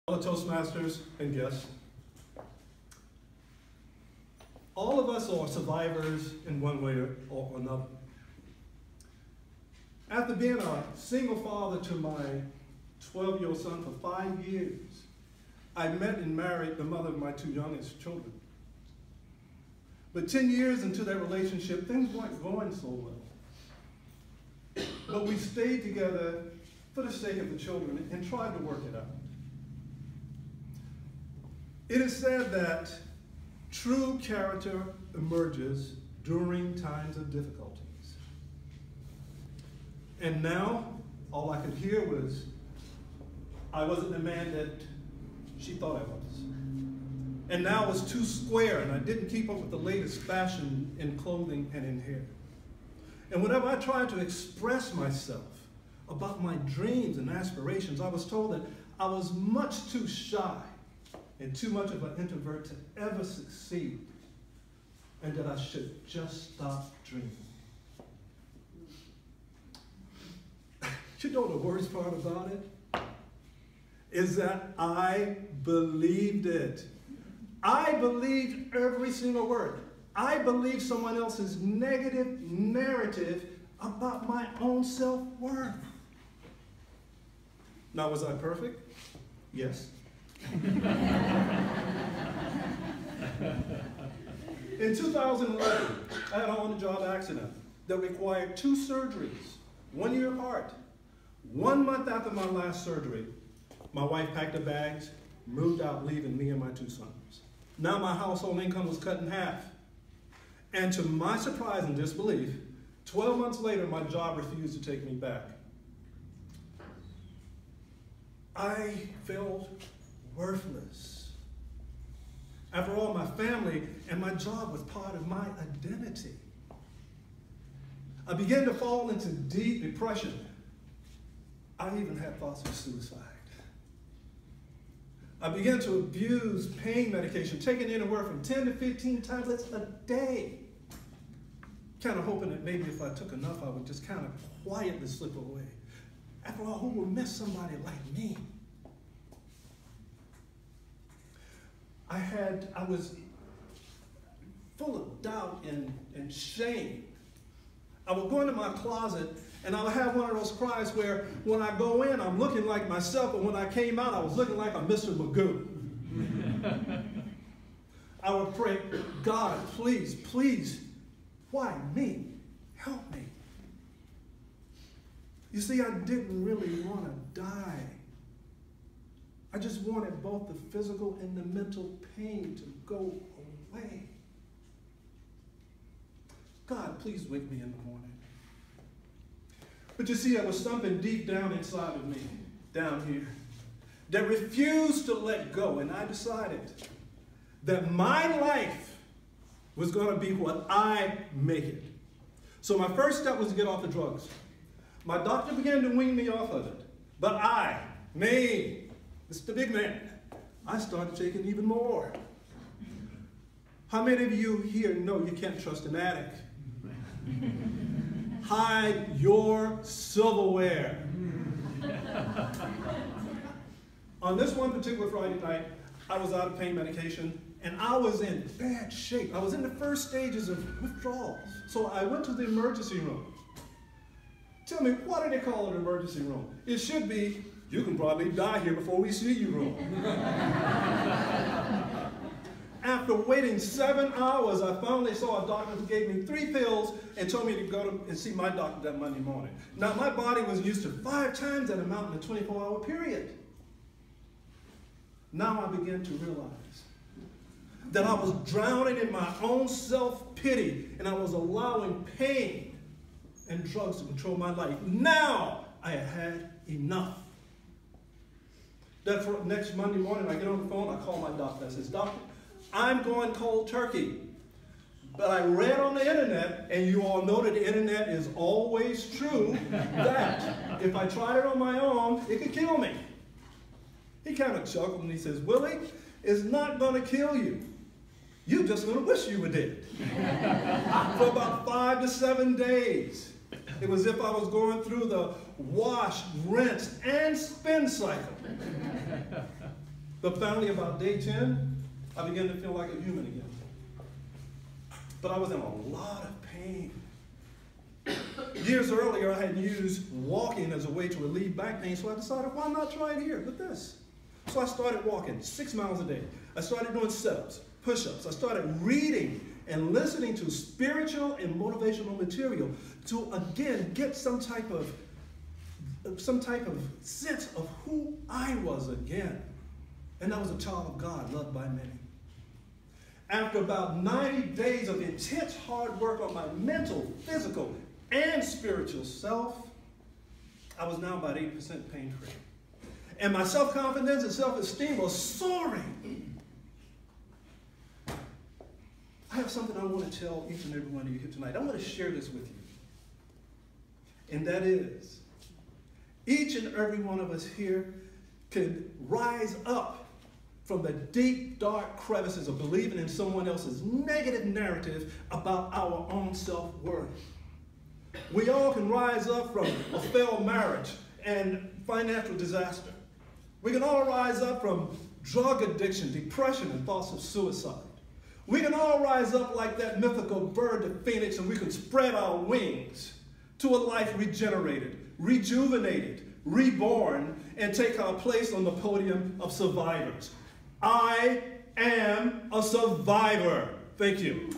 All the Toastmasters and guests. All of us are survivors in one way or another. After being a single father to my 12-year-old son for 5 years, I met and married the mother of my two youngest children. But 10 years into that relationship, things weren't going so well. But we stayed together for the sake of the children and tried to work it out. It is said that true character emerges during times of difficulties. And now, all I could hear was, I wasn't the man that she thought I was. And now I was too square, and I didn't keep up with the latest fashion in clothing and in hair. And whenever I tried to express myself about my dreams and aspirations, I was told that I was much too shy and too much of an introvert to ever succeed, and that I should just stop dreaming. You know the worst part about it? Is that I believed it. I believed every single word. I believed someone else's negative narrative about my own self-worth. Now, was I perfect? Yes. In 2011, I had an on-the-job accident that required 2 surgeries, 1 year apart. 1 month after my last surgery, my wife packed her bags, moved out, leaving me and my 2 sons. Now my household income was cut in half. And to my surprise and disbelief, 12 months later, my job refused to take me back. I felt worthless. After all, my family and my job was part of my identity. I began to fall into deep depression. I even had thoughts of suicide. I began to abuse pain medication, taking anywhere from 10 to 15 tablets a day, kind of hoping that maybe if I took enough, I would just kind of quietly slip away. After all, who would miss somebody like me? I was full of doubt and shame. I would go into my closet and I would have one of those cries where when I go in, I'm looking like myself, and when I came out, I was looking like a Mr. Magoo. I would pray, God, please, please, why me? Help me. You see, I didn't really want to die. I just wanted both the physical and the mental pain to go away. God, please wake me in the morning. But you see, there was something deep down inside of me, down here, that refused to let go. And I decided that my life was going to be what I make it. So my first step was to get off the drugs. My doctor began to wean me off of it. But me, Mr. Big Man, I started taking even more. How many of you here know you can't trust an addict? Hide your silverware. On this one particular Friday night, I was out of pain medication, and I was in bad shape. I was in the first stages of withdrawals. So I went to the emergency room. Tell me, what do they call an emergency room? It should be, you can probably die here before we see you room. After waiting 7 hours, I finally saw a doctor who gave me 3 pills and told me to go and see my doctor that Monday morning. Now, my body was used to 5 times that amount in a 24-hour period. Now I began to realize that I was drowning in my own self-pity, and I was allowing pain and drugs to control my life. Now I had had enough. That for next Monday morning, I get on the phone, I call my doctor. I says, Doctor, I'm going cold turkey. But I read on the internet, and you all know that the internet is always true, that if I tried it on my own, it could kill me. He kind of chuckled and he says, Willie, it's not going to kill you. You're just going to wish you were dead. For about 5 to 7 days. It was as if I was going through the wash, rinse, and spin cycle. But finally, about day 10, I began to feel like a human again. But I was in a lot of pain. Years earlier, I had used walking as a way to relieve back pain, so I decided, why not try it here with this? So I started walking 6 miles a day. I started doing sit-ups, push-ups. I started reading and listening to spiritual and motivational material to, again, get some type of sense of who I was again. And I was a child of God, loved by many. After about 90 days of intense hard work on my mental, physical, and spiritual self, I was now about 8% pain-free. And my self-confidence and self-esteem was soaring. I have something I want to tell each and every one of you here tonight. I want to share this with you. And that is, each and every one of us here can rise up from the deep, dark crevices of believing in someone else's negative narrative about our own self-worth. We all can rise up from a failed marriage and financial disaster. We can all rise up from drug addiction, depression, and thoughts of suicide. We can all rise up like that mythical bird, the phoenix, and we can spread our wings to a life regenerated, rejuvenated, reborn, and take our place on the podium of survivors. I am a survivor. Thank you.